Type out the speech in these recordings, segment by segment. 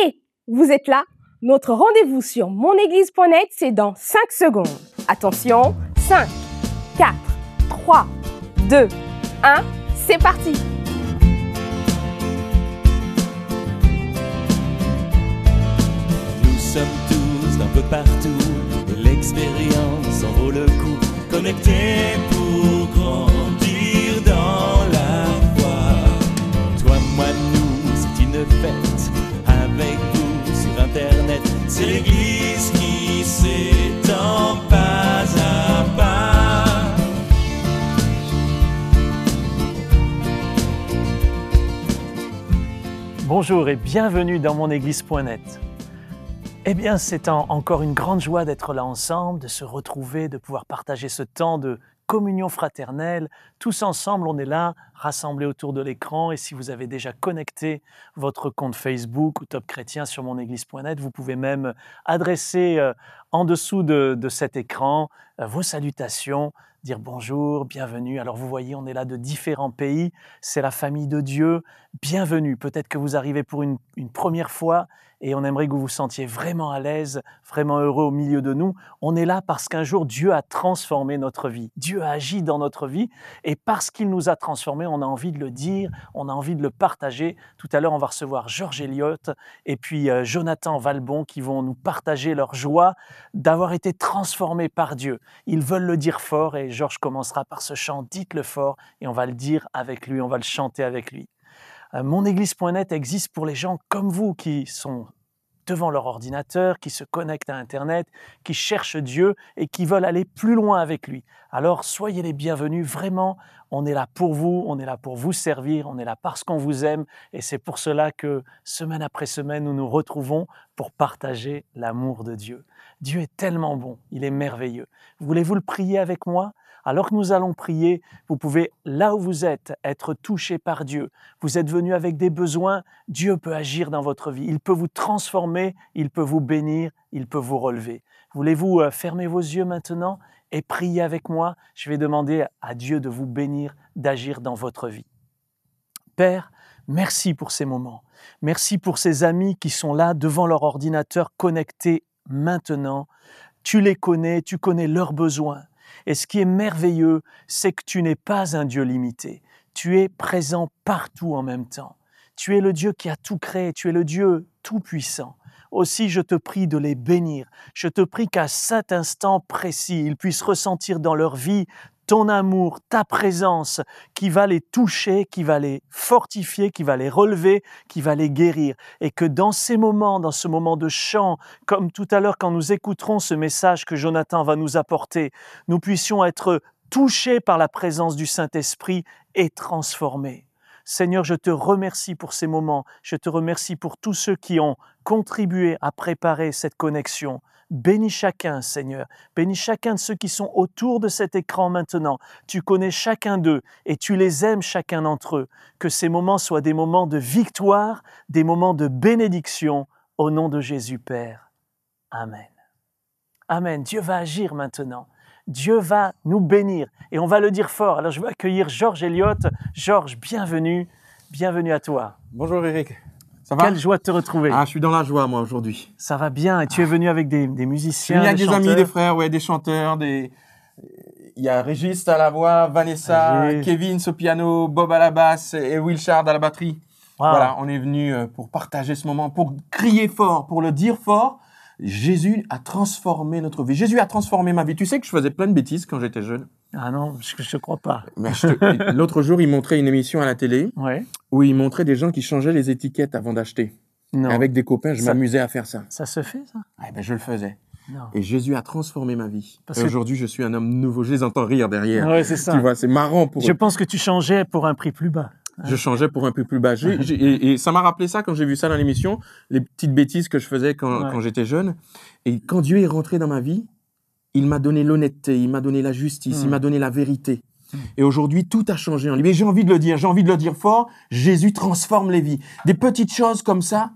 Et vous êtes là? Notre rendez-vous sur monéglise.net, c'est dans 5 secondes. Attention, 5, 4, 3, 2, 1, c'est parti! Nous sommes tous d'un peu partout, et l'expérience en vaut le coup. Connectés pour grandir dans la foi. Toi, moi, nous, c'est une fête. Avec vous sur Internet, c'est l'Église qui s'étend pas à pas. Bonjour et bienvenue dans monéglise.net. Eh bien, c'est encore une grande joie d'être là ensemble, de se retrouver, de pouvoir partager ce temps de communion fraternelle. Tous ensemble, on est là, rassemblés autour de l'écran. Et si vous avez déjà connecté votre compte Facebook ou Top Chrétien sur monéglise.net, vous pouvez même adresser en dessous de cet écran vos salutations, dire bonjour, bienvenue. Alors vous voyez, on est là de différents pays, c'est la famille de Dieu. Bienvenue, peut-être que vous arrivez pour une première fois et on aimerait que vous vous sentiez vraiment à l'aise, vraiment heureux au milieu de nous. On est là parce qu'un jour, Dieu a transformé notre vie. Dieu a agi dans notre vie et parce qu'il nous a transformés, on a envie de le dire, on a envie de le partager. Tout à l'heure, on va recevoir Georges Elliott et puis Jonathan Valbon qui vont nous partager leur joie d'avoir été transformés par Dieu. Ils veulent le dire fort et Georges commencera par ce chant « Dites-le fort » et on va le dire avec lui, on va le chanter avec lui. Monéglise.net existe pour les gens comme vous qui sont devant leur ordinateur, qui se connectent à Internet, qui cherchent Dieu et qui veulent aller plus loin avec lui. Alors soyez les bienvenus, vraiment, on est là pour vous, on est là pour vous servir, on est là parce qu'on vous aime et c'est pour cela que semaine après semaine, nous nous retrouvons pour partager l'amour de Dieu. Dieu est tellement bon, il est merveilleux. Voulez-vous le prier avec moi ? Alors que nous allons prier, vous pouvez, là où vous êtes, être touché par Dieu. Vous êtes venu avec des besoins, Dieu peut agir dans votre vie. Il peut vous transformer, il peut vous bénir, il peut vous relever. Voulez-vous fermer vos yeux maintenant et prier avec moi ? Je vais demander à Dieu de vous bénir, d'agir dans votre vie. Père, merci pour ces moments. Merci pour ces amis qui sont là devant leur ordinateur connectés maintenant. Tu les connais, tu connais leurs besoins. Et ce qui est merveilleux, c'est que tu n'es pas un Dieu limité. Tu es présent partout en même temps. Tu es le Dieu qui a tout créé, tu es le Dieu tout-puissant. Aussi, je te prie de les bénir. Je te prie qu'à cet instant précis, ils puissent ressentir dans leur vie ton amour, ta présence qui va les toucher, qui va les fortifier, qui va les relever, qui va les guérir. Et que dans ces moments, dans ce moment de chant, comme tout à l'heure quand nous écouterons ce message que Jonathan va nous apporter, nous puissions être touchés par la présence du Saint-Esprit et transformés. Seigneur, je te remercie pour ces moments. Je te remercie pour tous ceux qui ont contribué à préparer cette connexion. Bénis chacun, Seigneur. Bénis chacun de ceux qui sont autour de cet écran maintenant. Tu connais chacun d'eux et tu les aimes chacun d'entre eux. Que ces moments soient des moments de victoire, des moments de bénédiction, au nom de Jésus, Père. Amen. Amen. Dieu va agir maintenant. Dieu va nous bénir et on va le dire fort. Alors je veux accueillir Georges Elliott. Georges, bienvenue. Bienvenue à toi. Bonjour Eric. Ça va ? Quelle joie de te retrouver. Ah, je suis dans la joie, moi, aujourd'hui. Ça va bien. Et tu es venu avec des musiciens, Je suis venu avec des chanteurs. amis, des frères, ouais, des chanteurs, Il y a Régis à la voix, Vanessa, Régis. Kevin au piano, Bob à la basse et Will Shard à la batterie. Wow. Voilà, on est venu pour partager ce moment, pour crier fort, pour le dire fort. Jésus a transformé notre vie. Jésus a transformé ma vie. Tu sais que je faisais plein de bêtises quand j'étais jeune. Ah non, je ne crois pas. Mais l'autre jour, il montrait une émission à la télé Ouais. où il montrait des gens qui changeaient les étiquettes avant d'acheter. Non. Avec des copains, je m'amusais à faire ça. Ça se fait, ça? Ah, ben, je le faisais. Non. Et Jésus a transformé ma vie. Parce Et que- aujourd'hui, je suis un homme nouveau. Je les entends rire derrière. Ouais, c'est ça. Tu vois, c'est marrant pour Je eux. pense que tu changeais pour un prix plus bas. Je changeais pour un peu plus bas. Et ça m'a rappelé ça quand j'ai vu ça dans l'émission, les petites bêtises que je faisais quand j'étais jeune. Et quand Dieu est rentré dans ma vie, il m'a donné l'honnêteté, il m'a donné la justice, il m'a donné la vérité. Et aujourd'hui, tout a changé en lui. Mais j'ai envie de le dire fort. Jésus transforme les vies. Des petites choses comme ça,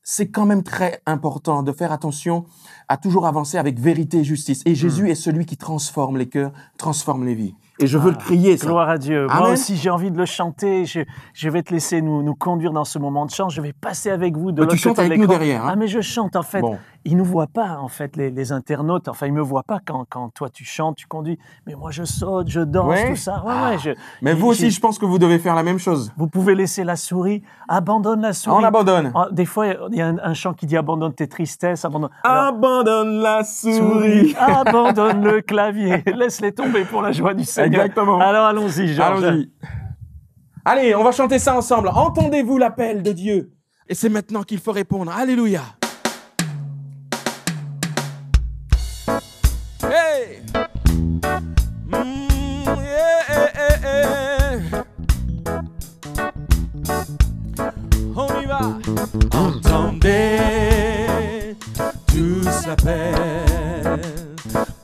c'est quand même très important de faire attention à toujours avancer avec vérité et justice. Et Jésus est celui qui transforme les cœurs, transforme les vies. Et je veux le crier, ça. Gloire à Dieu. Amen. Moi aussi, j'ai envie de le chanter. Je vais te laisser nous conduire dans ce moment de chant. Je vais passer avec vous de l'autre côté Tu chantes de avec nous l'écran. derrière. Hein? Ah, mais je chante, en fait. Bon. Ils ne nous voient pas, en fait, les internautes. Enfin, ils ne me voient pas quand toi, tu chantes, tu conduis. Mais moi, je saute, je danse, Ouais. tout ça. Mais vous aussi, je pense que vous devez faire la même chose. Vous pouvez laisser la souris. Abandonne la souris. On abandonne. Des fois, il y a un chant qui dit abandonne tes tristesses. Abandonne la souris. Abandonne le clavier. Laisse-les tomber pour la joie du Seigneur. Exactement. Alors, allons-y, Georges. Allons-y. Allez, on va chanter ça ensemble. Entendez-vous l'appel de Dieu? Et c'est maintenant qu'il faut répondre. Alléluia. Hey! On y va. Entendez tous l'appel.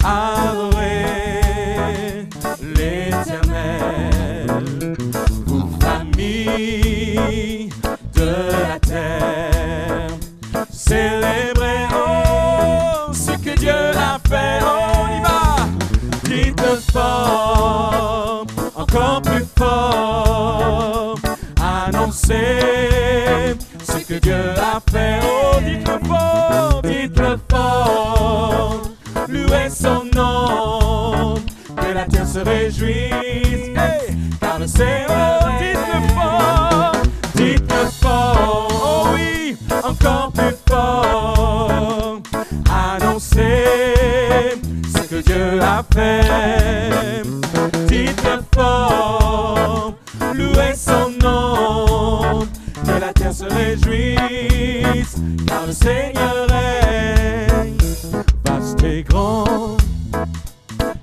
Adorez l'Éternel. Vous, famille de la terre, célébrez ce que Dieu a fait. On y va. Dites-le fort, encore plus fort. Annoncez ce que Dieu a fait. Oh, dites-le fort, dites-le fort. Louez son nom, que la terre se réjouisse. Hey, car le Seigneur, dites-le fort. Oh oui, encore plus fort. Annoncez ce que Dieu a fait. Dites-le fort, louez son nom, que la terre se réjouisse, car le Seigneur règne. Vaste et grand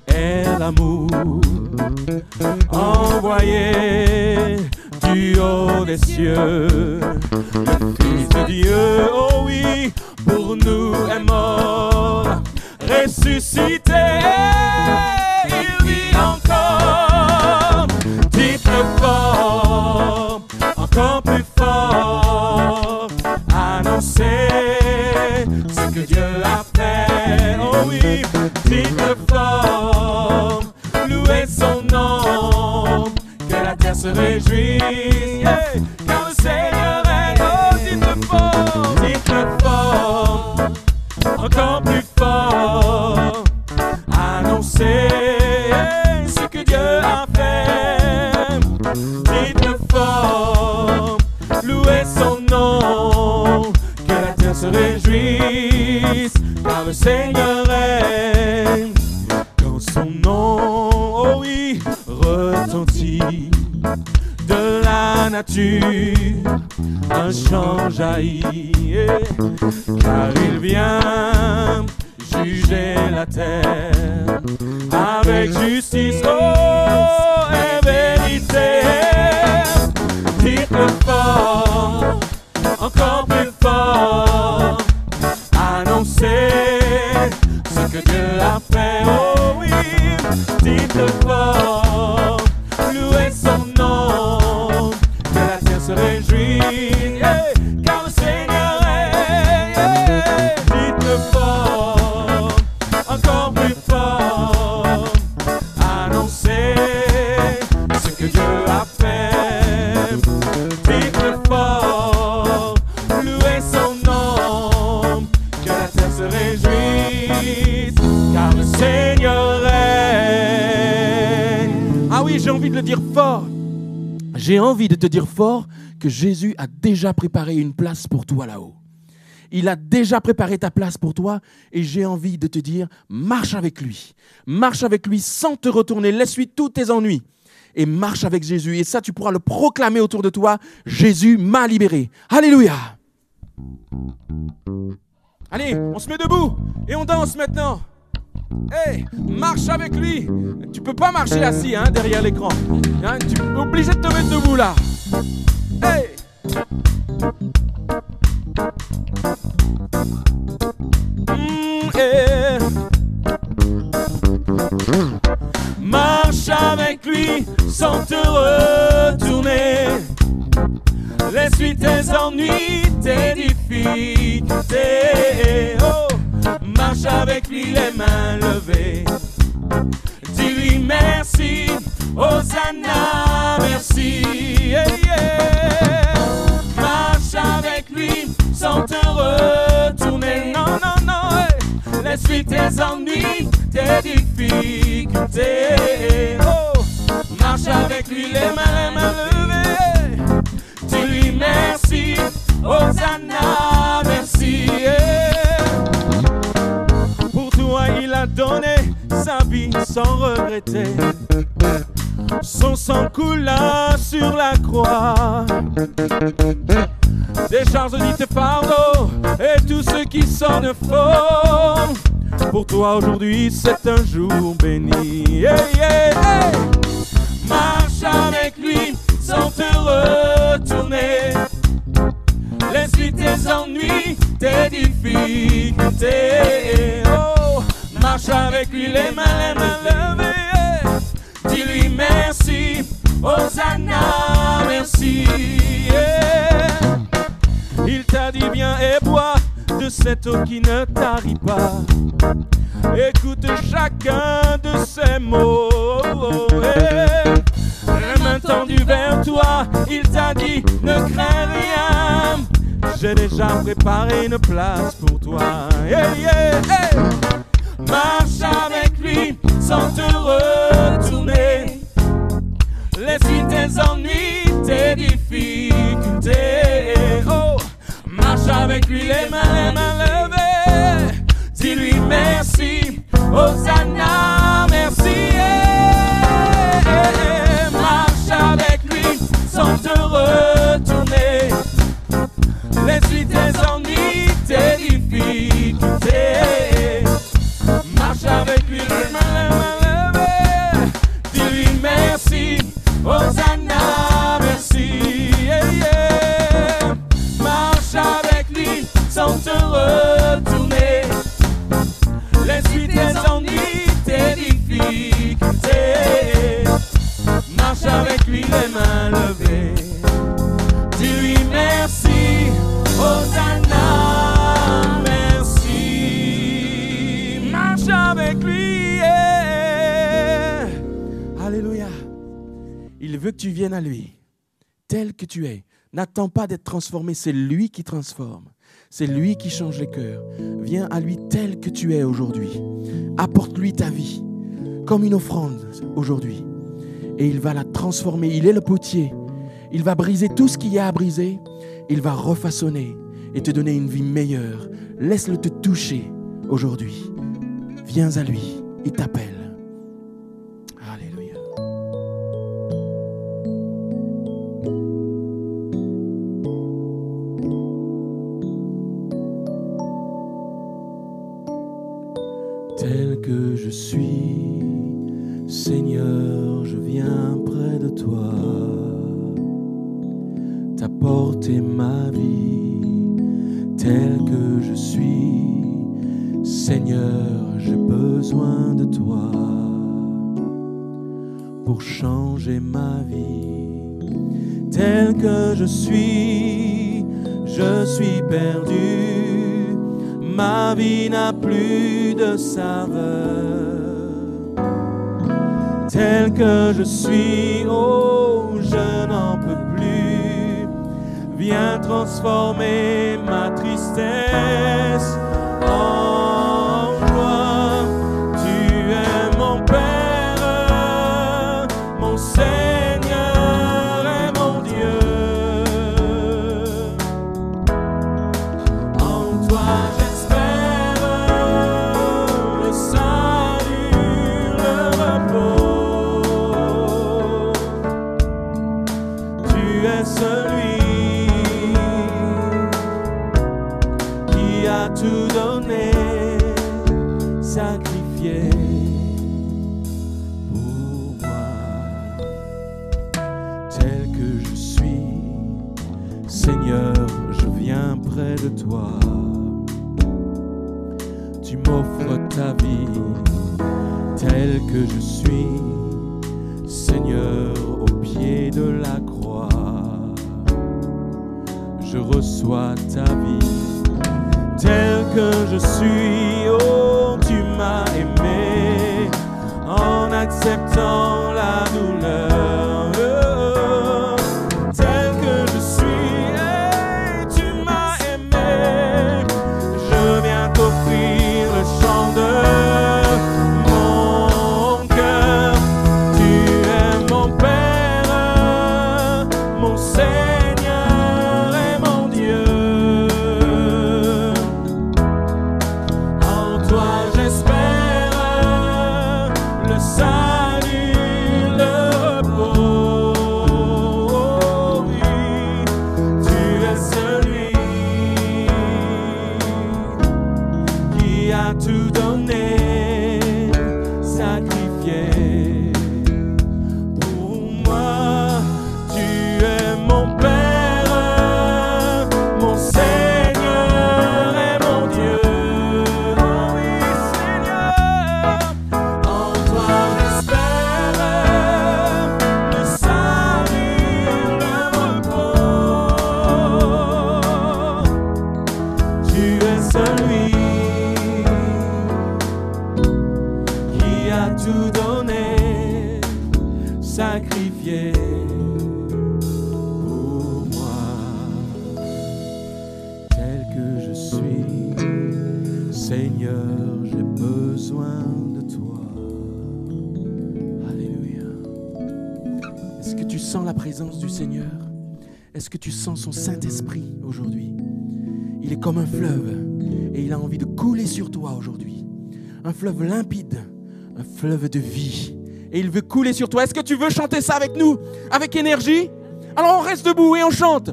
est l'amour envoyé du haut des cieux. Le Fils de Dieu, oh oui, pour nous est mort, ressuscité, il vit encore. Dites-le fort, encore plus fort. Annoncez ce que Dieu a fait. Oh oui, dites-le fort, louez son nom, que la terre se réjouisse. Yeah, car le Seigneur est. Oh, dites-le fort, encore plus fort. Annoncez ce que Dieu a fait. Dites-le fort, louez son nom, que la terre se réjouisse, car le Seigneur règne. Quand son nom, oh oui, retentit de la nature, un chant jaillit, car il vient juger la terre avec justice, oh, et vérité. Dites-le fort, encore plus fort. Annoncez ce que Dieu a fait. Oh oui, dites-le fort, louez son nom, que la terre se réjouisse, yeah, car le Seigneur est. Yeah. Dites-le fort, encore plus fort. Annoncez ce que Dieu a fait. Dites-le fort, louez son nom, que la terre se réjouisse, car le Seigneur règne. Ah oui, j'ai envie de le dire fort. J'ai envie de te dire fort que Jésus a déjà préparé une place pour toi là-haut. Il a déjà préparé ta place pour toi et j'ai envie de te dire, marche avec lui. Marche avec lui sans te retourner. Laisse-lui tous tes ennuis et marche avec Jésus. Et ça, tu pourras le proclamer autour de toi. Jésus m'a libéré. Alléluia. Allez, on se met debout et on danse maintenant. Hey, marche avec lui. Tu peux pas marcher assis derrière l'écran. Tu es obligé de te mettre debout là. Hey. Hey. Marche avec lui sans te retourner. Laisse-lui tes ennuis, tes difficultés. Oh, marche avec lui les mains levées. Dis-lui Dis-lui merci, Hosanna, merci. Yeah, yeah. Marche avec lui sans te retourner. Non, non, non. Hey. Laisse-lui tes ennuis, tes difficultés. Oh. Marche avec lui, les mains levées. Dis-lui merci, Hosanna, merci. Yeah. Pour toi, il a donné sa vie sans regretter. Son sang coula sur la croix. Décharge-lui tes fardeaux et tout ce qui sonne faux. Pour toi aujourd'hui c'est un jour béni. Yeah, yeah, yeah. Marche avec lui sans te retourner. Laisse-lui tes ennuis, tes difficultés. Oh, marche avec lui les mains levées. Dis-lui merci, Hosanna, merci. Yeah. Il t'a dit viens et bois de cette eau qui ne tarit pas. Écoute chacun de ces mots. Yeah. Les mains tendues vers toi, il t'a dit ne crains rien. J'ai déjà préparé une place pour toi. Yeah, yeah, hey. Marche avec lui sans te retourner. Laisse-lui tes ennuis, tes difficultés. Oh, marche avec lui les mains levées. Dis-lui merci, Hosanna, merci. Yeah. Marche avec lui sans te retourner. Laisse-lui tes ennuis, tes difficultés. Marche avec lui les mains levées. Dis-lui merci, Hosanna, merci. Yeah, yeah. Marche avec lui sans te retourner. Laisse-lui tes ennuis, tes difficultés. Marche avec lui les mains levées. Dis-lui merci, Hosanna, merci. Marche avec lui. Yeah. Alléluia. Il veut que tu viennes à lui, tel que tu es. N'attends pas d'être transformé, c'est lui qui transforme. C'est lui qui change les cœurs. Viens à lui tel que tu es aujourd'hui. Apporte-lui ta vie comme une offrande aujourd'hui. Et il va la transformer. Il est le potier. Il va briser tout ce qu'il y a à briser. Il va refaçonner et te donner une vie meilleure. Laisse-le te toucher aujourd'hui. Viens à lui. Il t'appelle. Alléluia. Tel que je suis, Seigneur, je viens près de toi. T'apporter ma vie, tel que je suis, Seigneur, j'ai besoin de toi pour changer ma vie. Tel que je suis perdu, ma vie n'a plus de saveur. Tel que je suis, oh, je n'en peux plus. Viens transformer ma tristesse en joie. Tu es mon Père, mon Seigneur et mon Dieu. En toi j'espère le salut, le repos. Tu es celui qui a tout donné, sacrifié pour moi. Tel que je suis, Seigneur, je viens près de toi. Tu m'offres ta vie, tel que je suis, Seigneur, au pied de la croix. Je reçois ta vie, tel que je suis, oh, tu m'as aimé en acceptant la douleur. Tel que je suis, hey, tu m'as aimé. Je viens t'offrir le chant de mon cœur. Tu es mon Père, mon Seigneur et mon Dieu. En toi j'espère le salut, le repos. Oui, tu es celui qui a tout donné, sacrifié pour moi. Tu es mon Père, mon Seigneur et mon Dieu. Oh oui, Seigneur, en toi j'espère le salut, le repos. Tu es celui qui a tout donné, sacrifié pour moi. Tel que je suis, Seigneur, j'ai besoin de toi. Alléluia. Est-ce que tu sens la présence du Seigneur? Est-ce que tu sens son Saint-Esprit aujourd'hui? Il est comme un fleuve et il a envie de couler sur toi aujourd'hui. Un fleuve limpide, un fleuve de vie. Et il veut couler sur toi. Est-ce que tu veux chanter ça avec nous, avec énergie? Alors on reste debout et on chante.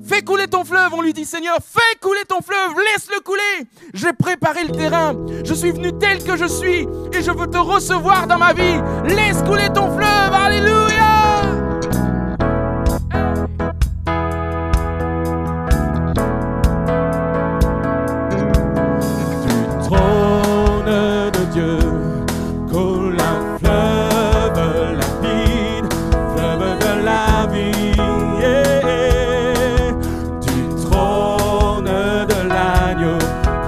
Fais couler ton fleuve, on lui dit, Seigneur, fais couler ton fleuve, laisse-le couler. J'ai préparé le terrain, je suis venu tel que je suis et je veux te recevoir dans ma vie. Laisse couler ton fleuve, alléluia. Du trône de Dieu coule un fleuve limpide, fleuve de la vie. Yeah. Du trône de l'agneau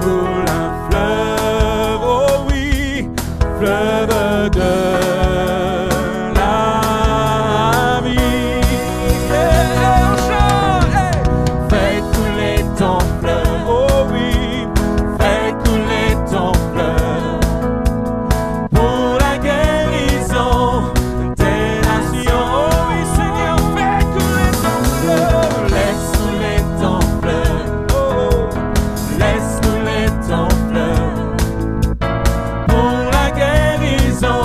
coule un fleuve, oh oui, fleuve de la vie. Yeah. On chante, hey. Fais couler ton fleuve, oh oui, fais couler ton fleuve pour la guérison des nations. Oh oui, Seigneur, fais couler ton fleuve. Laisse couler ton fleuve. Oh, laisse couler ton fleuve pour la guérison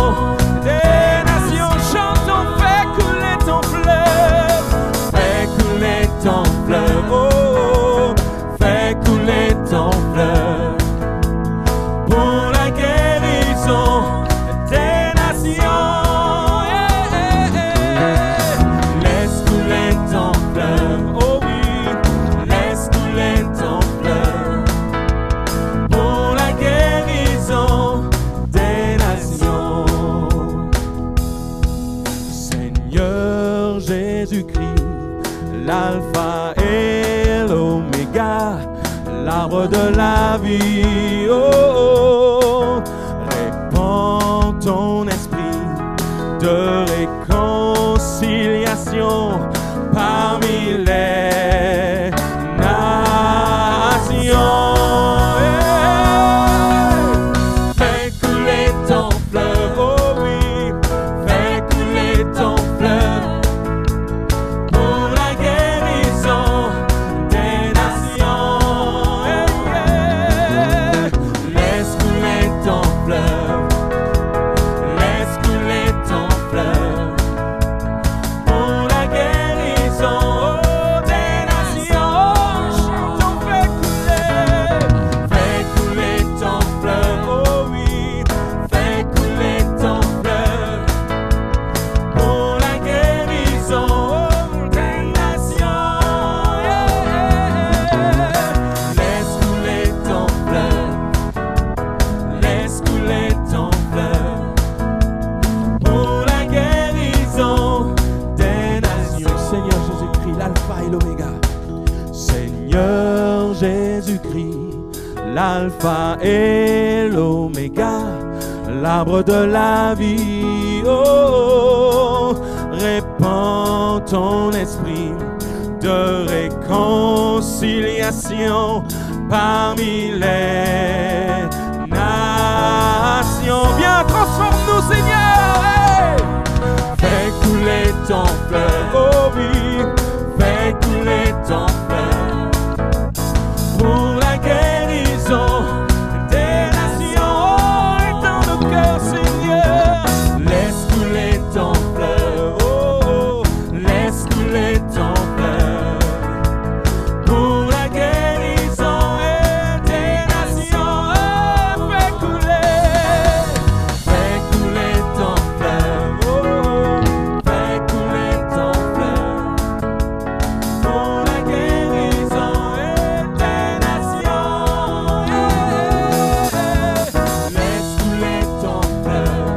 des nations. Chantons, fais couler ton fleuve. Fais couler ton fleuve. Oh, fais couler ton fleuve pour la guérison des nations. Yeah, yeah, yeah. Laisse couler ton fleuve, oh oui, laisse couler ton fleuve pour la guérison des nations. Seigneur Jésus-Christ, l'alpha et l'oméga, l'arbre de la vie. Oh, oh, répands ton esprit de réconciliation parmi les nations. Yeah. Fais couler ton fleuve, oh oui, fais couler ton fleuve pour la guérison des nations. Yeah, yeah. Laisse couler ton fleuve, laisse couler ton fleuve pour la guérison des nations. Chantons, fais couler ton fleuve, oh oui, fais couler ton fleuve pour la guérison des nations. Yeah. Laisse couler ton fleuve, laisse couler ton fleuve pour la guérison des nations. Seigneur Jésus-Christ, l'alpha et l'oméga. Seigneur Jésus-Christ, l'alpha et l'oméga, l'arbre de la vie. vie. Oh, répands ton esprit de réconciliation parmi les nations. Viens, transforme-nous, Seigneur. Hey! Fais couler ton fleuve, oh oui, fais couler ton fleuve pour la guérison des nations. Oh, étends nos cœurs, Seigneur. Laisse couler ton fleuve, oh, oh, laisse couler ton fleuve pour la guérison des nations. Oh, fais couler ton fleuve, oh, fais couler ton fleuve pour la guérison des nations. Laisse couler ton fleuve,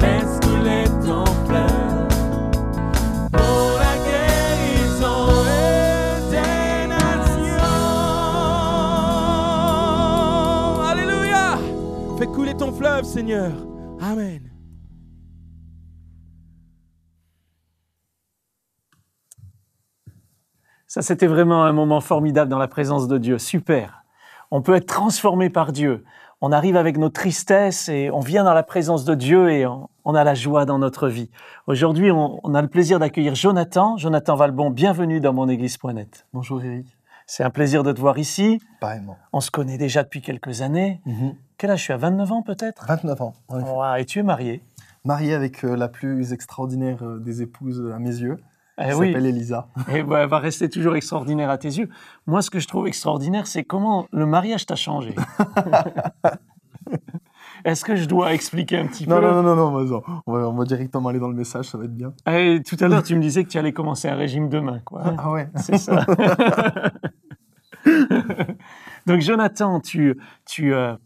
laisse couler ton fleuve pour la guérison des nations. Alléluia! Fais couler ton fleuve, Seigneur. Amen. Ça, c'était vraiment un moment formidable dans la présence de Dieu. Super. On peut être transformé par Dieu. On arrive avec nos tristesses et on vient dans la présence de Dieu et on a la joie dans notre vie. Aujourd'hui, on a le plaisir d'accueillir Jonathan. Jonathan Valbon, bienvenue dans monéglise.net. Bonjour Eric. C'est un plaisir de te voir ici. Pareillement. On se connaît déjà depuis quelques années. Quel âge tu as? 29 ans peut-être? 29 ans. En effet. Wow, et tu es marié? Marié avec la plus extraordinaire des épouses à mes yeux. Eh Elle oui. s'appelle Elisa. Et ben, elle va rester toujours extraordinaire à tes yeux. Moi, ce que je trouve extraordinaire, c'est comment le mariage t'a changé. Est-ce que je dois expliquer un petit peu? Non, vas-y. On va directement aller dans le message, ça va être bien. Eh, tout à l'heure, tu me disais que tu allais commencer un régime demain, quoi. Ah ouais. C'est ça. Donc, Jonathan, tu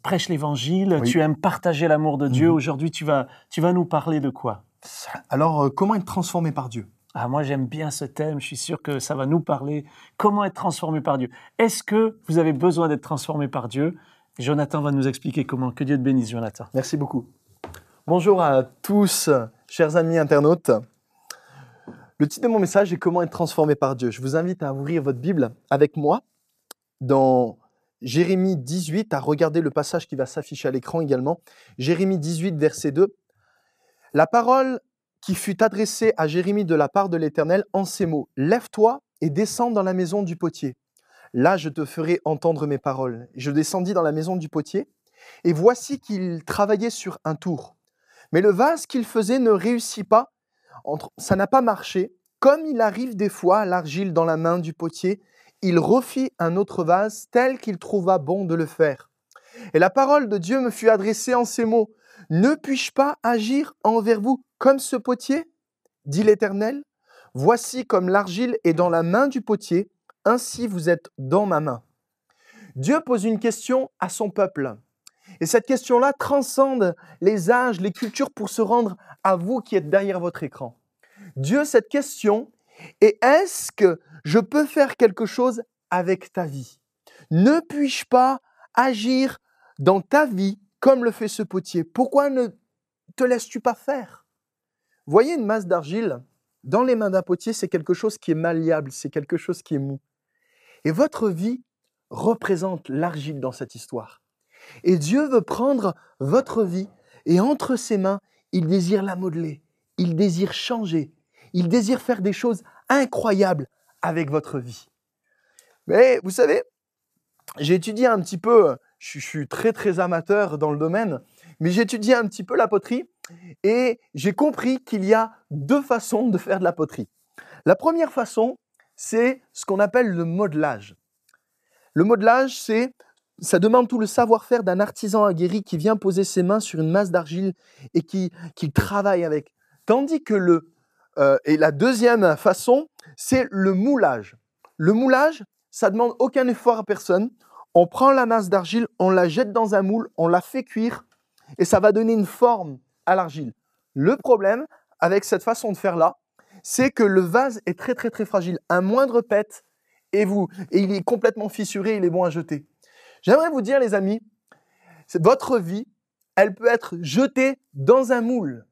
prêches l'évangile, Oui. tu aimes partager l'amour de Dieu. Aujourd'hui, tu vas nous parler de quoi? Alors, comment être transformé par Dieu? Ah, moi, j'aime bien ce thème. Je suis sûr que ça va nous parler. Comment être transformé par Dieu? Est-ce que vous avez besoin d'être transformé par Dieu? Jonathan va nous expliquer comment. Que Dieu te bénisse, Jonathan. Merci beaucoup. Bonjour à tous, chers amis internautes. Le titre de mon message est « Comment être transformé par Dieu ». Je vous invite à ouvrir votre Bible avec moi dans Jérémie 18, à regarder le passage qui va s'afficher à l'écran également. Jérémie 18, verset 2. La parole qui fut adressée à Jérémie de la part de l'Éternel en ces mots. « Lève-toi et descends dans la maison du potier. Là, je te ferai entendre mes paroles. » Je descendis dans la maison du potier, et voici qu'il travaillait sur un tour. Mais le vase qu'il faisait ne réussit pas, ça n'a pas marché. Comme il arrive des fois l'argile dans la main du potier, il refit un autre vase tel qu'il trouva bon de le faire. Et la parole de Dieu me fut adressée en ces mots. « Ne puis-je pas agir envers vous comme ce potier ?» dit l'Éternel. « Voici comme l'argile est dans la main du potier, ainsi vous êtes dans ma main. » Dieu pose une question à son peuple. Et cette question-là transcende les âges, les cultures pour se rendre à vous qui êtes derrière votre écran. Dieu, cette question est « Est-ce que je peux faire quelque chose avec ta vie ? Ne puis-je pas agir dans ta vie comme le fait ce potier ? Pourquoi ne te laisses-tu pas faire ? » Voyez une masse d'argile dans les mains d'un potier, c'est quelque chose qui est malléable, c'est quelque chose qui est mou. Et votre vie représente l'argile dans cette histoire. Et Dieu veut prendre votre vie et entre ses mains, il désire la modeler, il désire changer, il désire faire des choses incroyables avec votre vie. Mais vous savez, j'ai étudié un petit peu, je suis très amateur dans le domaine, mais j'ai étudié un petit peu la poterie et j'ai compris qu'il y a deux façons de faire de la poterie. La première façon, c'est ce qu'on appelle le modelage. Le modelage, ça demande tout le savoir-faire d'un artisan aguerri qui vient poser ses mains sur une masse d'argile et qui travaille avec. Tandis que et la deuxième façon, c'est le moulage. Le moulage, ça ne demande aucun effort à personne. On prend la masse d'argile, on la jette dans un moule, on la fait cuire et ça va donner une forme à l'argile. Le problème avec cette façon de faire là, c'est que le vase est très fragile. Un moindre pète et il est complètement fissuré, il est bon à jeter. J'aimerais vous dire, les amis, votre vie, elle peut être jetée dans un moule.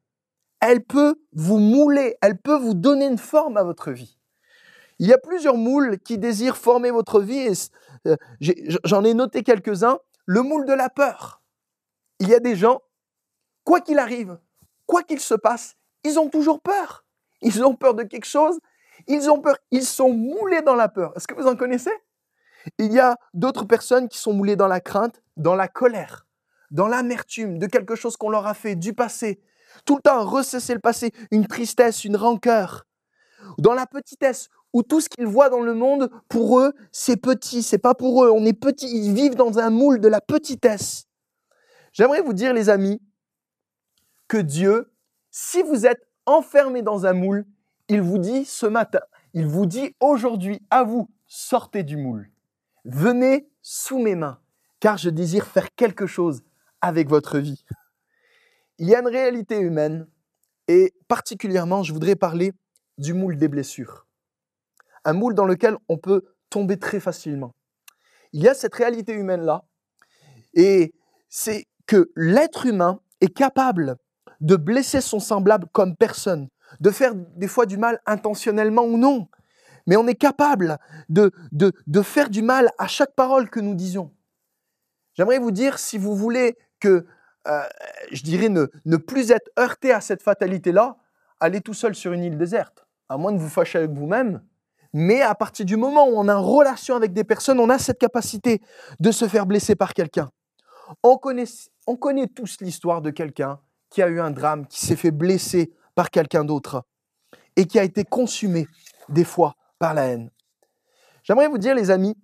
elle peut vous mouler, elle peut vous donner une forme à votre vie. Il y a plusieurs moules qui désirent former votre vie et j'en ai noté quelques-uns. Le moule de la peur. Il y a des gens, quoi qu'il arrive, quoi qu'il se passe, ils ont toujours peur. Ils ont peur de quelque chose, ils ont peur, ils sont moulés dans la peur. Est-ce que vous en connaissez? Il y a d'autres personnes qui sont moulées dans la crainte, dans la colère, dans l'amertume de quelque chose qu'on leur a fait, du passé. Tout le temps ressasser le passé, une tristesse, une rancœur. Dans la petitesse, où tout ce qu'ils voient dans le monde, pour eux, c'est petit, c'est pas pour eux. On est petit, ils vivent dans un moule de la petitesse. J'aimerais vous dire, les amis, que Dieu, si vous êtes enfermés dans un moule, il vous dit ce matin, il vous dit aujourd'hui à vous, sortez du moule. Venez sous mes mains, car je désire faire quelque chose avec votre vie. Il y a une réalité humaine, et particulièrement, je voudrais parler du moule des blessures. Un moule dans lequel on peut tomber très facilement. Il y a cette réalité humaine-là, et c'est que l'être humain est capable de blesser son semblable comme personne, de faire des fois du mal intentionnellement ou non, mais on est capable de faire du mal à chaque parole que nous disons. J'aimerais vous dire, si vous voulez que, je dirais, ne plus être heurté à cette fatalité-là, allez tout seul sur une île déserte, à moins de vous fâcher avec vous-même. Mais à partir du moment où on a une relation avec des personnes, on a cette capacité de se faire blesser par quelqu'un. On connaît tous l'histoire de quelqu'un qui a eu un drame, qui s'est fait blesser par quelqu'un d'autre et qui a été consumé des fois par la haine. J'aimerais vous dire, les amis,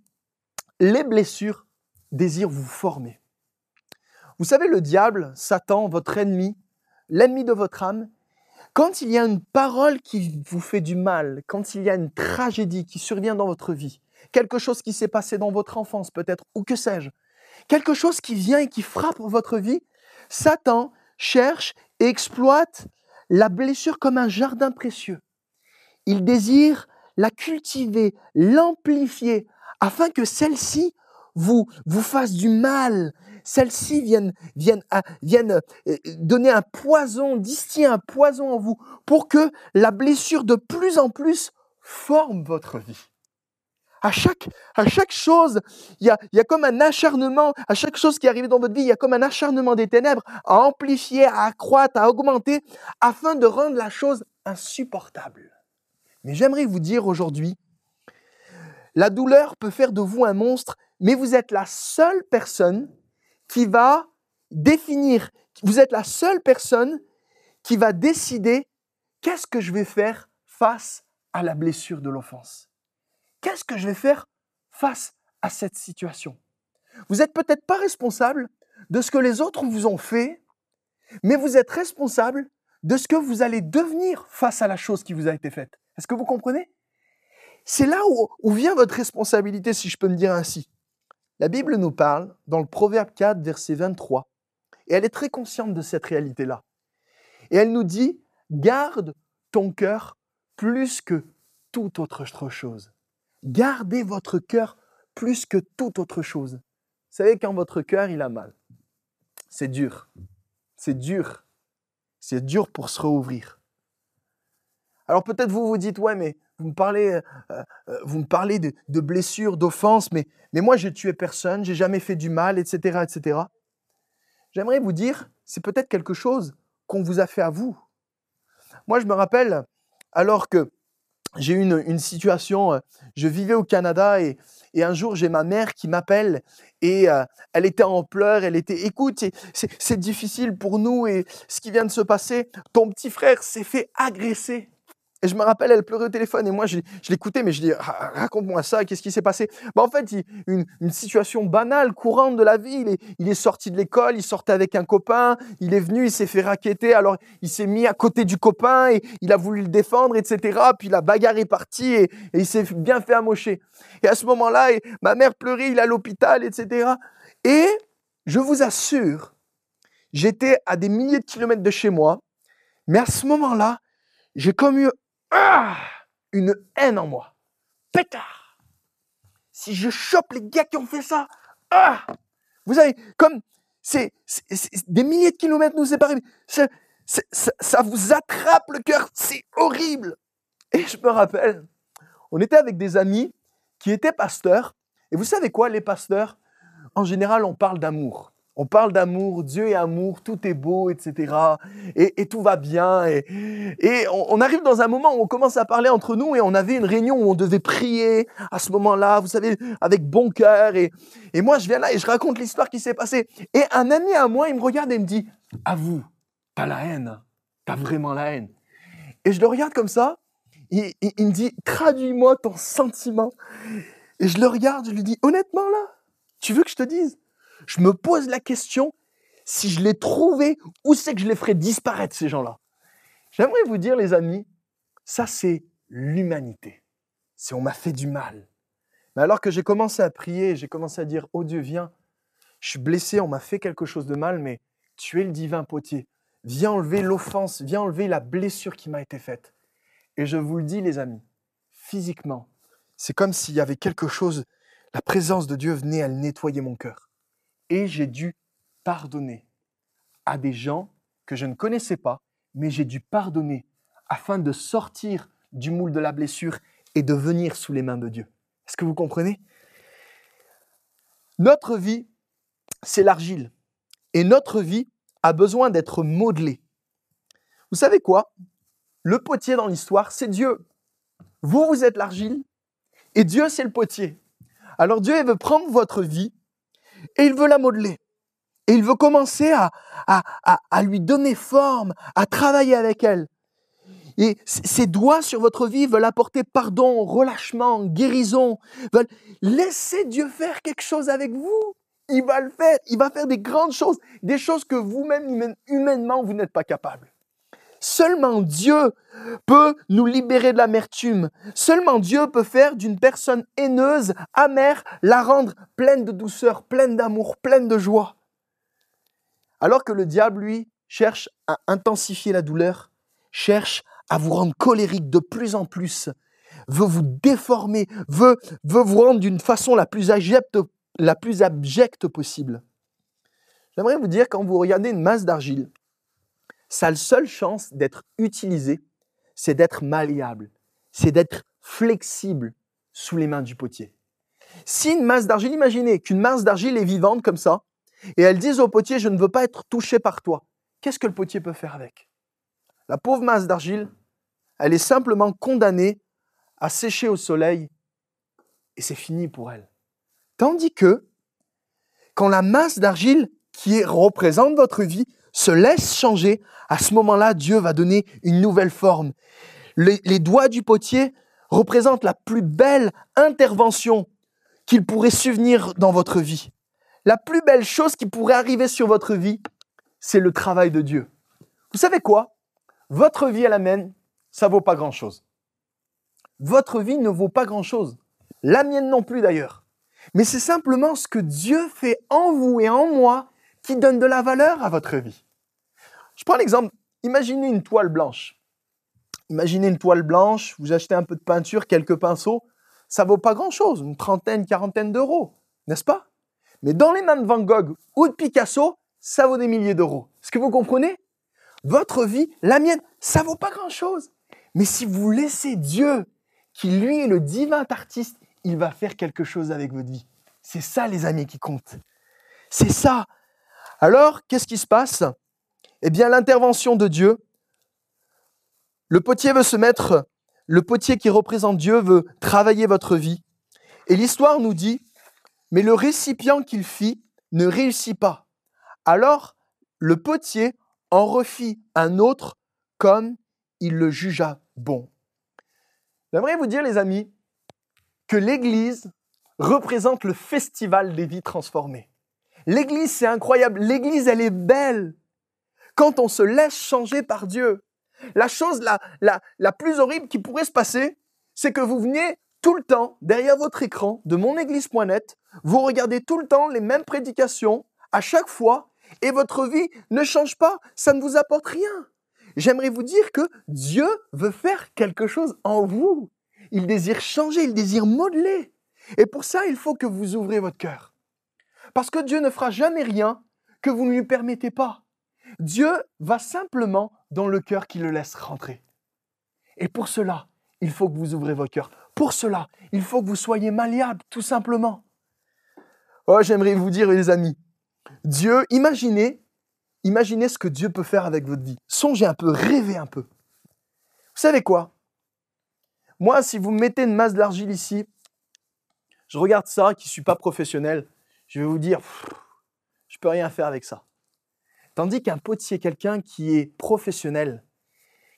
les blessures désirent vous former. Vous savez, le diable, Satan, votre ennemi, l'ennemi de votre âme, quand il y a une parole qui vous fait du mal, quand il y a une tragédie qui survient dans votre vie, quelque chose qui s'est passé dans votre enfance peut-être, ou que sais-je, quelque chose qui vient et qui frappe votre vie, Satan cherche et exploite la blessure comme un jardin précieux. Il désire la cultiver, l'amplifier, afin que celle-ci vous fasse du mal. Celle-ci vienne donner un poison, distiller un poison en vous, pour que la blessure de plus en plus forme votre vie. À chaque chose, il y a comme un acharnement, à chaque chose qui arrive dans votre vie, il y a comme un acharnement des ténèbres à amplifier, à accroître, à augmenter, afin de rendre la chose insupportable. Mais j'aimerais vous dire aujourd'hui, la douleur peut faire de vous un monstre, mais vous êtes la seule personne qui va définir, vous êtes la seule personne qui va décider qu'est-ce que je vais faire face à la blessure de l'offense. Qu'est-ce que je vais faire face à cette situation? Vous n'êtes peut-être pas responsable de ce que les autres vous ont fait, mais vous êtes responsable de ce que vous allez devenir face à la chose qui vous a été faite. Est-ce que vous comprenez? C'est là où vient votre responsabilité, si je peux me dire ainsi. La Bible nous parle dans le Proverbe 4, verset 23, et elle est très consciente de cette réalité-là. Et elle nous dit, garde ton cœur plus que toute autre chose. Gardez votre cœur plus que toute autre chose. Vous savez, quand votre cœur, il a mal, c'est dur. C'est dur. C'est dur pour se rouvrir. Alors peut-être vous vous dites, ouais, mais vous me parlez de blessures, d'offenses, mais moi, j'ai tué personne, j'ai jamais fait du mal, etc., etc. J'aimerais vous dire, c'est peut-être quelque chose qu'on vous a fait à vous. Moi, je me rappelle, alors que j'ai eu une situation, je vivais au Canada et un jour, j'ai ma mère qui m'appelle et elle était en pleurs, elle était « Écoute, c'est difficile pour nous et ce qui vient de se passer, ton petit frère s'est fait agresser. » Et je me rappelle, elle pleurait au téléphone et moi, je l'écoutais, mais je dis « Raconte-moi ça, qu'est-ce qui s'est passé ?» En fait, une situation banale, courante de la vie. Il est sorti de l'école, il sortait avec un copain, il est venu, il s'est fait racketter, alors il s'est mis à côté du copain et il a voulu le défendre, etc. Puis la bagarre est partie et il s'est bien fait amocher. Et à ce moment-là, ma mère pleurait, il est à l'hôpital, etc. Et je vous assure, j'étais à des milliers de kilomètres de chez moi, mais à ce moment-là, j'ai comme eu une haine en moi. Pétard! Si je chope les gars qui ont fait ça, vous savez, comme c'est des milliers de kilomètres nous séparent. ça vous attrape le cœur, c'est horrible. Et je me rappelle, on était avec des amis qui étaient pasteurs. Et vous savez quoi, les pasteurs, en général, on parle d'amour. On parle d'amour, Dieu est amour, tout est beau, etc. Et tout va bien. Et on arrive dans un moment où on commence à parler entre nous et on avait une réunion où on devait prier à ce moment-là, vous savez, avec bon cœur. Et moi, je viens là et je raconte l'histoire qui s'est passée. Et un ami à moi, il me regarde et me dit, « Avoue, t'as la haine, t'as vraiment la haine. » Et je le regarde comme ça, il me dit, « Traduis-moi ton sentiment. » Et je le regarde, je lui dis, « Honnêtement là, tu veux que je te dise ? Je me pose la question, si je les trouvais, où c'est que je les ferais disparaître, ces gens-là ?» J'aimerais vous dire, les amis, ça c'est l'humanité. C'est on m'a fait du mal. Mais alors que j'ai commencé à prier, j'ai commencé à dire, « Oh Dieu, viens, je suis blessé, on m'a fait quelque chose de mal, mais tu es le divin potier. Viens enlever l'offense, viens enlever la blessure qui m'a été faite. » Et je vous le dis, les amis, physiquement, c'est comme s'il y avait quelque chose, la présence de Dieu venait à nettoyer mon cœur. Et j'ai dû pardonner à des gens que je ne connaissais pas, mais j'ai dû pardonner afin de sortir du moule de la blessure et de venir sous les mains de Dieu. Est-ce que vous comprenez ? Notre vie, c'est l'argile. Et notre vie a besoin d'être modelée. Vous savez quoi ? Le potier dans l'histoire, c'est Dieu. Vous êtes l'argile et Dieu, c'est le potier. Alors Dieu, il veut prendre votre vie et il veut la modeler. Et il veut commencer à lui donner forme, à travailler avec elle. Et ses doigts sur votre vie veulent apporter pardon, relâchement, guérison. Veulent laisser Dieu faire quelque chose avec vous. Il va le faire. Il va faire des grandes choses. Des choses que vous-même, humainement, vous n'êtes pas capable. Seulement Dieu peut nous libérer de l'amertume. Seulement Dieu peut faire d'une personne haineuse, amère, la rendre pleine de douceur, pleine d'amour, pleine de joie. Alors que le diable, lui, cherche à intensifier la douleur, cherche à vous rendre colérique de plus en plus, veut vous déformer, veut vous rendre d'une façon la plus abjecte possible. J'aimerais vous dire, quand vous regardez une masse d'argile, sa seule chance d'être utilisée, c'est d'être malléable, c'est d'être flexible sous les mains du potier. Si une masse d'argile, imaginez qu'une masse d'argile est vivante comme ça, et elle dit au potier, je ne veux pas être touché par toi. Qu'est-ce que le potier peut faire avec ? La pauvre masse d'argile, elle est simplement condamnée à sécher au soleil, et c'est fini pour elle. Tandis que, quand la masse d'argile qui représente votre vie se laisse changer, à ce moment-là, Dieu va donner une nouvelle forme. Les doigts du potier représentent la plus belle intervention qu'il pourrait subvenir dans votre vie. La plus belle chose qui pourrait arriver sur votre vie, c'est le travail de Dieu. Vous savez quoi ? Votre vie à la mienne, ça ne vaut pas grand-chose. Votre vie ne vaut pas grand-chose. La mienne non plus d'ailleurs. Mais c'est simplement ce que Dieu fait en vous et en moi qui donne de la valeur à votre vie. Je prends l'exemple, imaginez une toile blanche. Imaginez une toile blanche, vous achetez un peu de peinture, quelques pinceaux, ça ne vaut pas grand-chose, une trentaine, quarantaine d'euros, n'est-ce pas ? Mais dans les mains de Van Gogh ou de Picasso, ça vaut des milliers d'euros. Est-ce que vous comprenez ? Votre vie, la mienne, ça ne vaut pas grand-chose. Mais si vous laissez Dieu, qui lui est le divin artiste, il va faire quelque chose avec votre vie. C'est ça, les amis, qui compte. C'est ça. Alors, qu'est-ce qui se passe ? Eh bien, l'intervention de Dieu, le potier qui représente Dieu veut travailler votre vie. Et l'histoire nous dit, mais le récipient qu'il fit ne réussit pas. Alors, le potier en refit un autre comme il le jugea bon. J'aimerais vous dire, les amis, que l'Église représente le festival des vies transformées. L'Église, c'est incroyable. L'Église, elle est belle. Quand on se laisse changer par Dieu. La chose la plus horrible qui pourrait se passer, c'est que vous veniez tout le temps derrière votre écran de monéglise.net, vous regardez tout le temps les mêmes prédications à chaque fois et votre vie ne change pas, ça ne vous apporte rien. J'aimerais vous dire que Dieu veut faire quelque chose en vous. Il désire changer, il désire modeler. Et pour ça, il faut que vous ouvrez votre cœur. Parce que Dieu ne fera jamais rien que vous ne lui permettez pas. Dieu va simplement dans le cœur qui le laisse rentrer. Et pour cela, il faut que vous ouvrez vos cœurs. Pour cela, il faut que vous soyez malléables, tout simplement. Oh, j'aimerais vous dire, les amis, Dieu, imaginez ce que Dieu peut faire avec votre vie. Songez un peu, rêvez un peu. Vous savez quoi? Moi, si vous me mettez une masse d'argile ici, je regarde ça, qui ne suis pas professionnel, je vais vous dire, je ne peux rien faire avec ça. Tandis qu'un potier, quelqu'un qui est professionnel,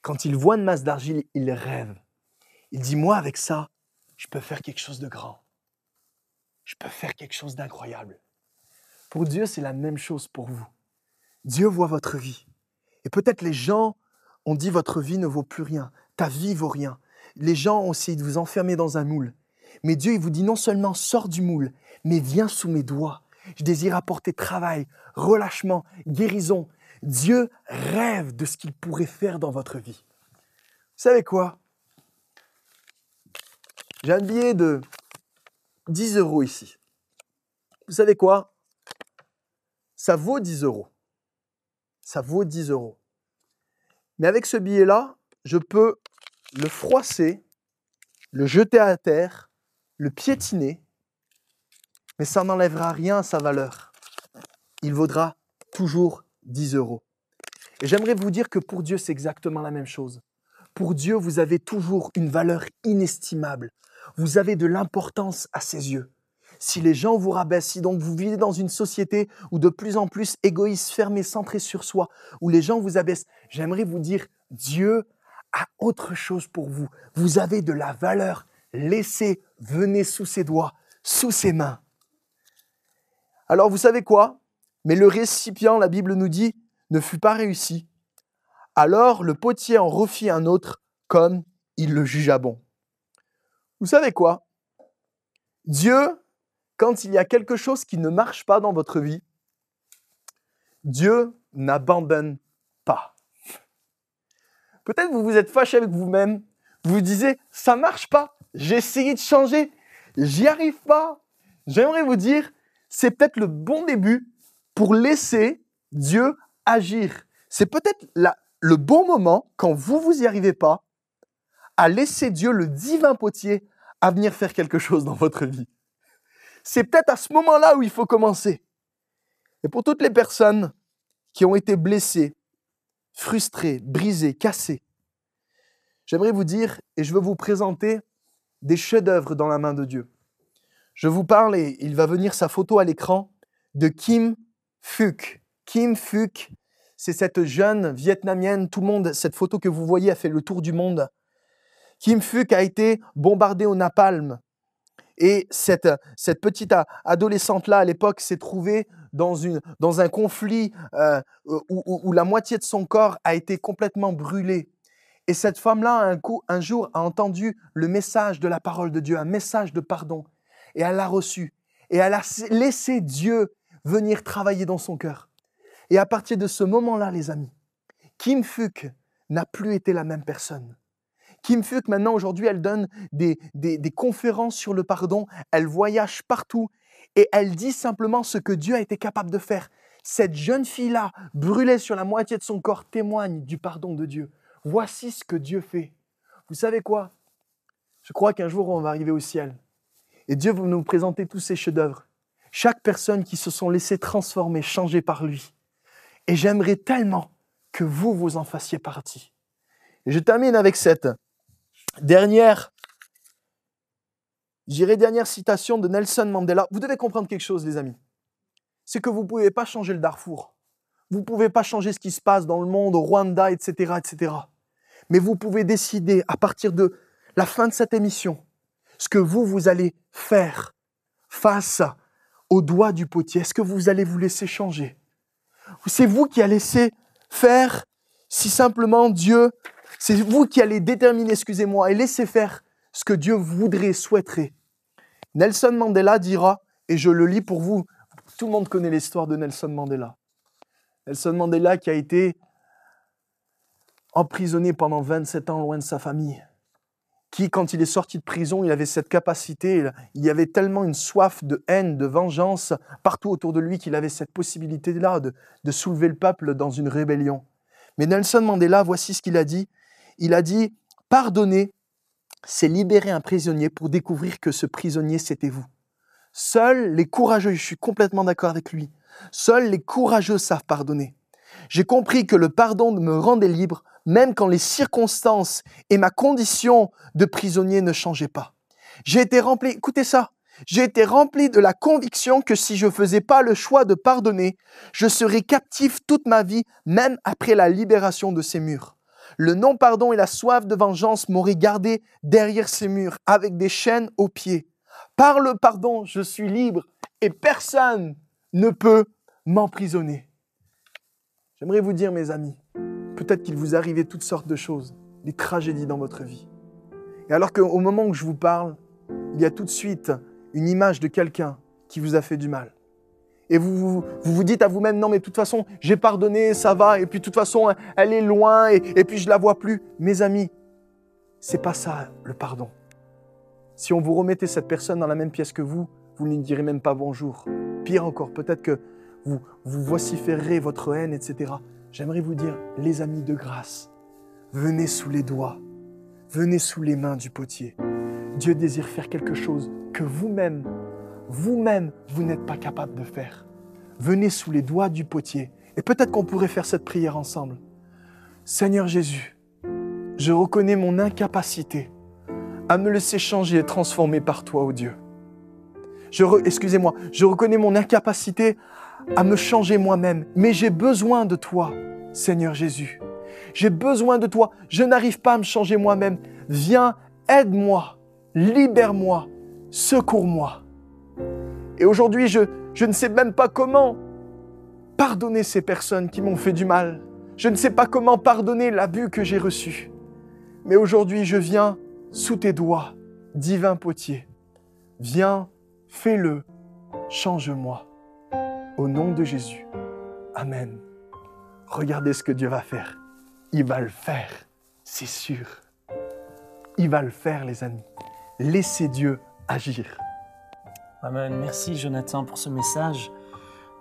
quand il voit une masse d'argile, il rêve. Il dit, moi, avec ça, je peux faire quelque chose de grand. Je peux faire quelque chose d'incroyable. Pour Dieu, c'est la même chose pour vous. Dieu voit votre vie. Et peut-être les gens ont dit, votre vie ne vaut plus rien. Ta vie vaut rien. Les gens ont essayé de vous enfermer dans un moule. Mais Dieu, il vous dit non seulement sors du moule, mais viens sous mes doigts. Je désire apporter travail, relâchement, guérison. Dieu rêve de ce qu'il pourrait faire dans votre vie. Vous savez quoi? J'ai un billet de 10 € ici. Vous savez quoi? Ça vaut 10 €. Ça vaut 10 €. Mais avec ce billet-là, je peux le froisser, le jeter à terre, le piétiner, mais ça n'enlèvera rien à sa valeur. Il vaudra toujours 10 €. Et j'aimerais vous dire que pour Dieu, c'est exactement la même chose. Pour Dieu, vous avez toujours une valeur inestimable. Vous avez de l'importance à ses yeux. Si les gens vous rabaissent, si donc vous vivez dans une société où de plus en plus égoïste, fermé, centré sur soi, où les gens vous abaissent, j'aimerais vous dire, Dieu a autre chose pour vous. Vous avez de la valeur. Laissez, venez sous ses doigts, sous ses mains. Alors vous savez quoi? Mais le récipient, la Bible nous dit, ne fut pas réussi. Alors le potier en refit un autre comme il le jugea bon. Vous savez quoi? Dieu, quand il y a quelque chose qui ne marche pas dans votre vie, Dieu n'abandonne pas. Peut-être vous vous êtes fâché avec vous-même, vous vous disiez, ça ne marche pas, j'ai essayé de changer, j'y arrive pas. J'aimerais vous dire, c'est peut-être le bon début pour laisser Dieu agir. C'est peut-être le bon moment, quand vous n'y arrivez pas, à laisser Dieu, le divin potier, à venir faire quelque chose dans votre vie. C'est peut-être à ce moment-là où il faut commencer. Et pour toutes les personnes qui ont été blessées, frustrées, brisées, cassées, j'aimerais vous dire, et je veux vous présenter des chefs-d'œuvre dans la main de Dieu. Je vous parle, et il va venir sa photo à l'écran, de Kim Phuc. Kim Phuc, c'est cette jeune vietnamienne, tout le monde, cette photo que vous voyez a fait le tour du monde. Kim Phuc a été bombardée au napalm. Et cette petite adolescente-là, à l'époque, s'est trouvée dans un conflit où la moitié de son corps a été complètement brûlée. Et cette femme-là, un jour, a entendu le message de la parole de Dieu, un message de pardon. Et elle l'a reçu. Et elle a laissé Dieu venir travailler dans son cœur. Et à partir de ce moment-là, les amis, Kim Phuc n'a plus été la même personne. Kim Phuc, maintenant, aujourd'hui, elle donne des conférences sur le pardon. Elle voyage partout et elle dit simplement ce que Dieu a été capable de faire. Cette jeune fille-là, brûlée sur la moitié de son corps, témoigne du pardon de Dieu. Voici ce que Dieu fait. Vous savez quoi? Je crois qu'un jour, on va arriver au ciel. Et Dieu va nous présenter tous ses chefs-d'œuvre. Chaque personne qui se sont laissées transformer, changer par lui. Et j'aimerais tellement que vous en fassiez partie. Et je termine avec cette dernière citation de Nelson Mandela. Vous devez comprendre quelque chose, les amis. C'est que vous ne pouvez pas changer le Darfour. Vous ne pouvez pas changer ce qui se passe dans le monde, au Rwanda, etc., etc. Mais vous pouvez décider, à partir de la fin de cette émission, ce que vous allez faire face au doigt du potier. Est-ce que vous allez vous laisser changer? C'est vous qui allez laisser faire, si simplement Dieu, c'est vous qui allez déterminer, et laisser faire ce que Dieu voudrait, souhaiterait. Nelson Mandela dira, et je le lis pour vous, tout le monde connaît l'histoire de Nelson Mandela. Nelson Mandela qui a été emprisonné pendant 27 ans loin de sa famille. qui, quand il est sorti de prison, il avait cette capacité, il y avait tellement une soif de haine, de vengeance partout autour de lui qu'il avait cette possibilité-là de soulever le peuple dans une rébellion. Mais Nelson Mandela, voici ce qu'il a dit. Il a dit « Pardonner, c'est libérer un prisonnier pour découvrir que ce prisonnier, c'était vous. » Seuls les courageux, je suis complètement d'accord avec lui, seuls les courageux savent pardonner. J'ai compris que le pardon me rendait libre, même quand les circonstances et ma condition de prisonnier ne changeaient pas. J'ai été rempli, écoutez ça, j'ai été rempli de la conviction que si je ne faisais pas le choix de pardonner, je serais captif toute ma vie, même après la libération de ces murs. Le non-pardon et la soif de vengeance m'auraient gardé derrière ces murs, avec des chaînes aux pieds. Par le pardon, je suis libre et personne ne peut m'emprisonner. J'aimerais vous dire, mes amis, peut-être qu'il vous arrivait toutes sortes de choses, des tragédies dans votre vie. Et alors qu'au moment où je vous parle, il y a tout de suite une image de quelqu'un qui vous a fait du mal. Et vous dites à vous-même, non mais de toute façon, j'ai pardonné, ça va, et puis de toute façon, elle est loin, et puis je la vois plus. Mes amis, c'est pas ça le pardon. Si on vous remettait cette personne dans la même pièce que vous ne lui direz même pas bonjour. Pire encore, peut-être que vous vociférerez votre haine, etc. J'aimerais vous dire, les amis de grâce, venez sous les doigts, venez sous les mains du potier. Dieu désire faire quelque chose que vous-même, vous n'êtes pas capable de faire. Venez sous les doigts du potier. Et peut-être qu'on pourrait faire cette prière ensemble. Seigneur Jésus, je reconnais mon incapacité à me laisser changer et transformer par toi, ô Dieu. Je reconnais mon incapacité à me changer moi-même, mais j'ai besoin de toi, Seigneur Jésus. J'ai besoin de toi, je n'arrive pas à me changer moi-même. Viens, aide-moi, libère-moi, secours-moi. Et aujourd'hui, je ne sais même pas comment pardonner ces personnes qui m'ont fait du mal. Je ne sais pas comment pardonner l'abus que j'ai reçu. Mais aujourd'hui, je viens sous tes doigts, divin potier. Viens, fais-le, change-moi. Au nom de Jésus. Amen. Regardez ce que Dieu va faire. Il va le faire, c'est sûr. Il va le faire, les amis. Laissez Dieu agir. Amen. Merci Jonathan pour ce message.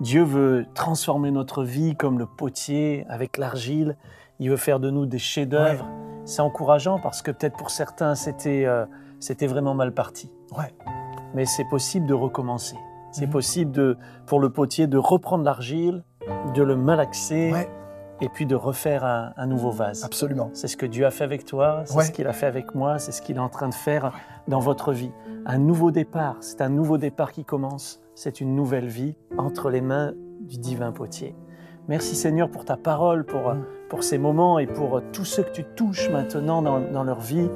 Dieu veut transformer notre vie comme le potier avec l'argile. Il veut faire de nous des chefs-d'œuvre. Ouais. C'est encourageant parce que peut-être pour certains, c'était vraiment mal parti. Ouais. Mais c'est possible de recommencer. C'est possible pour le potier de reprendre l'argile, de le malaxer et puis de refaire un nouveau vase. Absolument. C'est ce que Dieu a fait avec toi, c'est ce qu'il a fait avec moi, c'est ce qu'il est en train de faire dans votre vie. Un nouveau départ, c'est un nouveau départ qui commence. C'est une nouvelle vie entre les mains du divin potier. Merci Seigneur pour ta parole, pour ces moments et pour tous ceux que tu touches maintenant dans leur vie,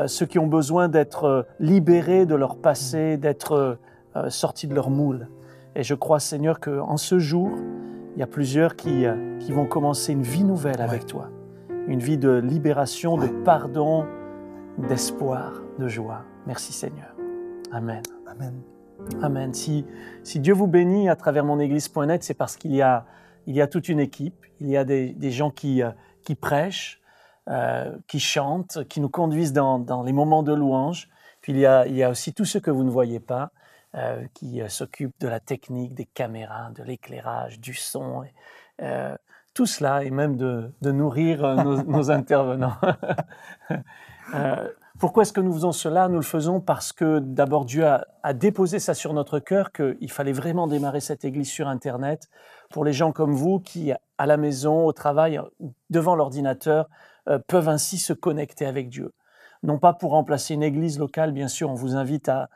ceux qui ont besoin d'être libérés de leur passé, d'être sortis de leur moule. Et je crois Seigneur qu'en ce jour, il y a plusieurs qui vont commencer une vie nouvelle avec toi. Une vie de libération, de pardon, d'espoir, de joie. Merci Seigneur. Amen. Amen. Amen. Si Dieu vous bénit à travers monéglise.net, c'est parce qu'il y a toute une équipe, il y a des gens qui prêchent, qui chantent, qui nous conduisent dans les moments de louange. Puis il y a aussi tous ceux que vous ne voyez pas, qui s'occupent de la technique, des caméras, de l'éclairage, du son, tout cela, et même de nourrir nos intervenants. Pourquoi est-ce que nous faisons cela? Nous le faisons parce que d'abord Dieu a déposé ça sur notre cœur, qu'il fallait vraiment démarrer cette église sur Internet pour les gens comme vous qui, à la maison, au travail, devant l'ordinateur, peuvent ainsi se connecter avec Dieu. Non pas pour remplacer une église locale, bien sûr, on vous invite à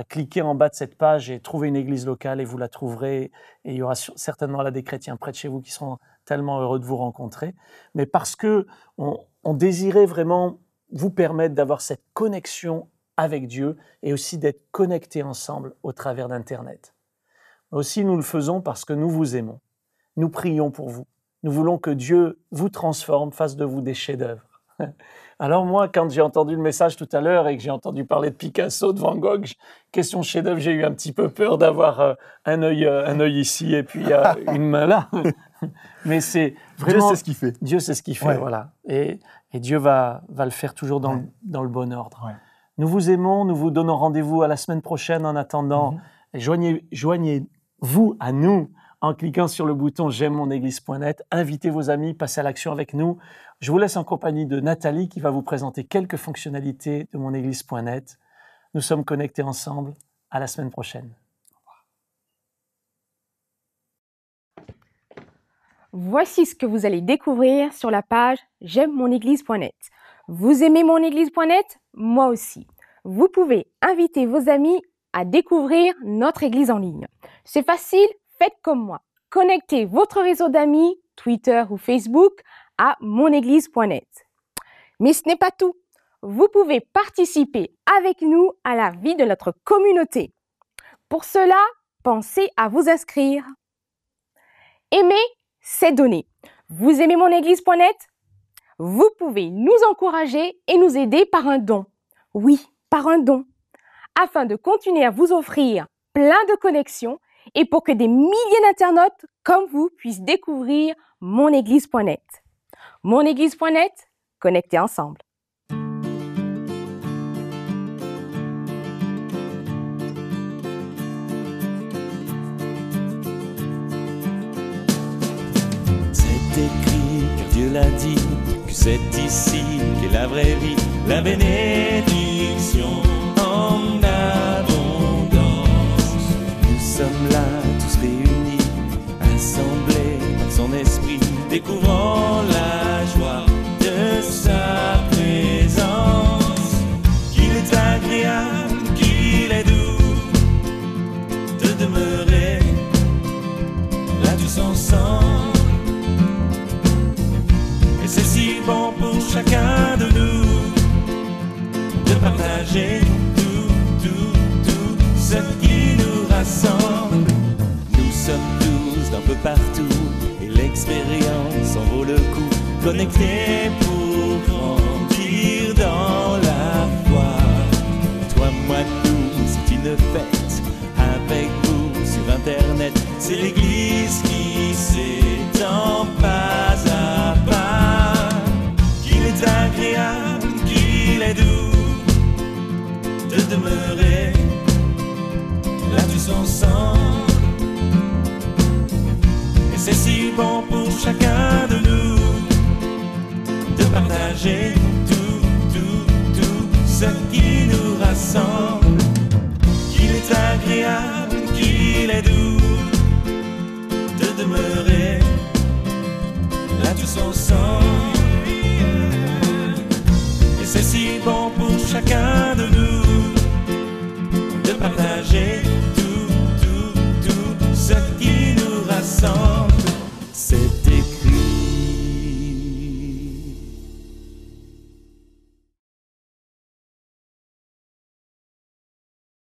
cliquer en bas de cette page et trouver une église locale et vous la trouverez. Et il y aura certainement là des chrétiens près de chez vous qui seront tellement heureux de vous rencontrer. Mais parce que on désirait vraiment vous permettre d'avoir cette connexion avec Dieu et aussi d'être connectés ensemble au travers d'Internet. Aussi, nous le faisons parce que nous vous aimons. Nous prions pour vous. Nous voulons que Dieu vous transforme, fasse de vous des chefs-d'œuvre. Alors moi, quand j'ai entendu le message tout à l'heure et que j'ai entendu parler de Picasso, de Van Gogh, question chef-d'œuvre, j'ai eu un petit peu peur d'avoir un œil ici et puis une main là. Mais c'est vraiment... Dieu sait ce qu'il fait. Dieu sait ce qu'il fait, Ouais. voilà. Et Dieu va le faire toujours dans, dans le bon ordre. Ouais. Nous vous aimons, nous vous donnons rendez-vous à la semaine prochaine. En attendant, joignez-vous à nous en cliquant sur le bouton « J'aime mon église.net ». Invitez vos amis, passez à l'action avec nous. Je vous laisse en compagnie de Nathalie qui va vous présenter quelques fonctionnalités de monéglise.net. Nous sommes connectés ensemble. À la semaine prochaine. Voici ce que vous allez découvrir sur la page j'aime mon église.net. Vous aimez mon église.net? Moi aussi. Vous pouvez inviter vos amis à découvrir notre église en ligne. C'est facile, faites comme moi. Connectez votre réseau d'amis, Twitter ou Facebook, à monéglise.net. Mais ce n'est pas tout. Vous pouvez participer avec nous à la vie de notre communauté. Pour cela, pensez à vous inscrire. Aimer, c'est donner. Vous aimez monéglise.net? Vous pouvez nous encourager et nous aider par un don. Oui, par un don. Afin de continuer à vous offrir plein de connexions et pour que des milliers d'internautes comme vous puissent découvrir monéglise.net. Monéglise.net, connectés ensemble. C'est écrit, car Dieu l'a dit, que c'est ici qu'est la vraie vie, la bénédiction en abondance. Nous sommes là, tous réunis, assemblés par son esprit, découvrant la joie de sa présence. Qu'il est agréable, qu'il est doux de demeurer là tous ensemble. Et c'est si bon pour chacun de nous de partager tout ce qui nous rassemble. Nous sommes tous d'un peu partout et l'expérience en vaut le coup. Connectés pour grandir dans la foi. Toi, moi, nous, c'est une fête avec vous sur Internet. C'est l'Église qui s'étend pas à pas. Qu'il est agréable, qu'il est doux de demeurer là tous ensemble. Et c'est si bon pour chacun de nous de partager tout ce qui nous rassemble. Qu'il est agréable, qu'il est doux de demeurer là tous ensemble. Et c'est si bon pour chacun de nous de partager